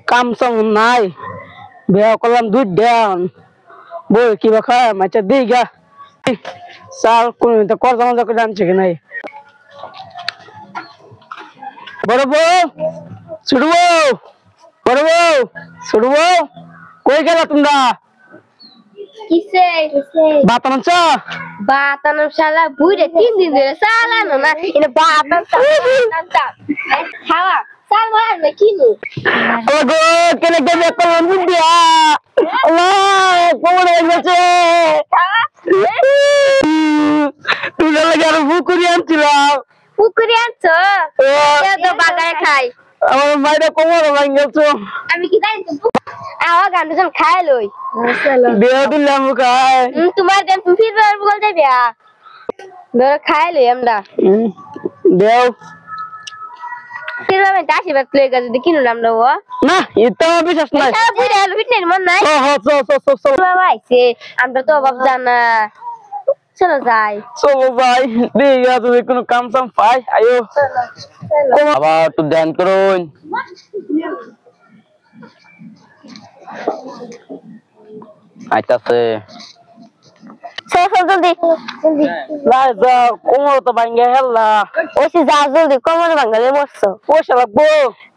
কাম song নাই বিয়া করলাম দুধ দেন বই কিবা খায় মাছ দিই গা সাল কোন তো কর জানা যা করে আনছে কি নাই বড় বউ ছোট বউ বড় বউ ছোট বউ কই গেলা তোমরা কিসে বাত আনছ বাতানো শালা বুইরে 3 দিন ধরে চালানো না এনে বাতান খাওয়া চাল মার না কিনু ওগো কেনে গেলে কোন দিয়া আল্লাহ কোমরে গেছে তুই লাগে আর পুকুরি আনছিলাম পুকুরি আনছো তো বাগায় খাই আমার মাইরা কোমরে ভাঙছে আমি কি জানি তো আওয়া গান্ডু যখন খাই লই বিয়া দিলাম খাই তোমার দেন তুমি ফিরবার বল যাবে ধর খাই লই আমরা দেও ফিরবার মানে আশীর্বাদ প্লে গাছ যদি কিনুন আমরা ও না এটা বিশ্বাস নাই বুড়া হলো ফিটনের মন নাই চো বাবা আইছে আমরা তো অভাব জানা চলো যাই চলো ভাই দিয়া যদি কোনো কাম সাম পাই আয়ো আবার একটু ধ্যান করুন আইতাছে চল জলদি লাই যা কোমর তো ভাঙ্গে হেল্লা ওসি যা জলদি কোমর ভাঙলে বসছো পয়সা লাগবো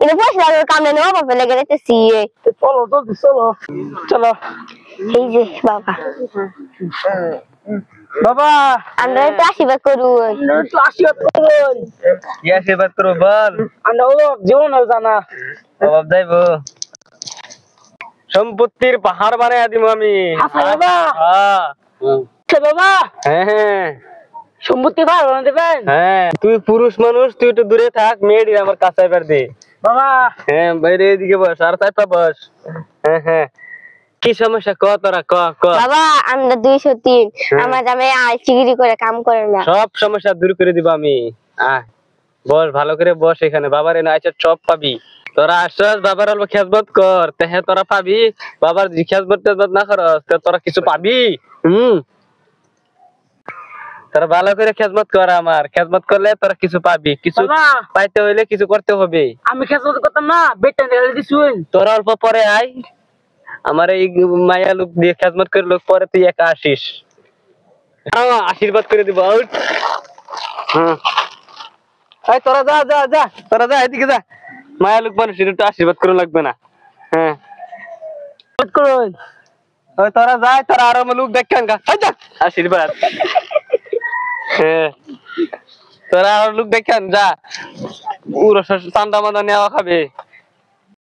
এটা পয়সা লাগবে কামে নেওয়া বাপে লেগে যেতেছি চলো জলদি চলো চলো এই যে বাবা বাবা আমরা একটু আশীর্বাদ করুন একটু আশীর্বাদ করুন কি আশীর্বাদ করবো বল আমরা হলো জীবন জানা অভাব যাইবো সম্পত্তির পাহাড় বানায় দিব আমি বাবা বাবা হ্যাঁ সম্পত্তি ভালো দেবেন হ্যাঁ তুই পুরুষ মানুষ তুই একটু দূরে থাক মেয়েটি আমার কাছে এবার দে বাবা হ্যাঁ বাইরে এদিকে বস আর চারটা বস হ্যাঁ হ্যাঁ কি সমস্যা ক তোরা ক ক বাবা আমরা 203 আমার জামাই আইচিগিরি করে কাম করে না সব সমস্যা দূর করে দিব আমি আয় বস ভালো করে বস এখানে বাবার এনে আইছে সব পাবি তোরা আসছ বাবার অল্প খেজমত কর তেহে তোরা পাবি বাবার যে খেজমত না করস তোরা কিছু পাবি তোরা ভালো করে খেজমত কর আমার খেজমত করলে তোরা কিছু পাবি কিছু পাইতে হইলে কিছু করতে হবে আমি খেজমত করতাম না বেটা ঢেলে দিছুন তোরা অল্প পরে আয় আমার এই মায়া লোক দিয়ে খেজমত করে লোক পরে তুই একা আসিস আশীর্বাদ করে দিব হ্যাঁ তোরা যা যা যা তোরা যা এদিকে যা মায়া লোক মানুষের একটু আশীর্বাদ করে লাগবে না হ্যাঁ করুন ওই তোরা যাই তোরা আরো লোক দেখেন গা আশীর্বাদ হ্যাঁ তোরা আর লোক দেখেন যা পুরো চান্দা মান্দা নেওয়া খাবে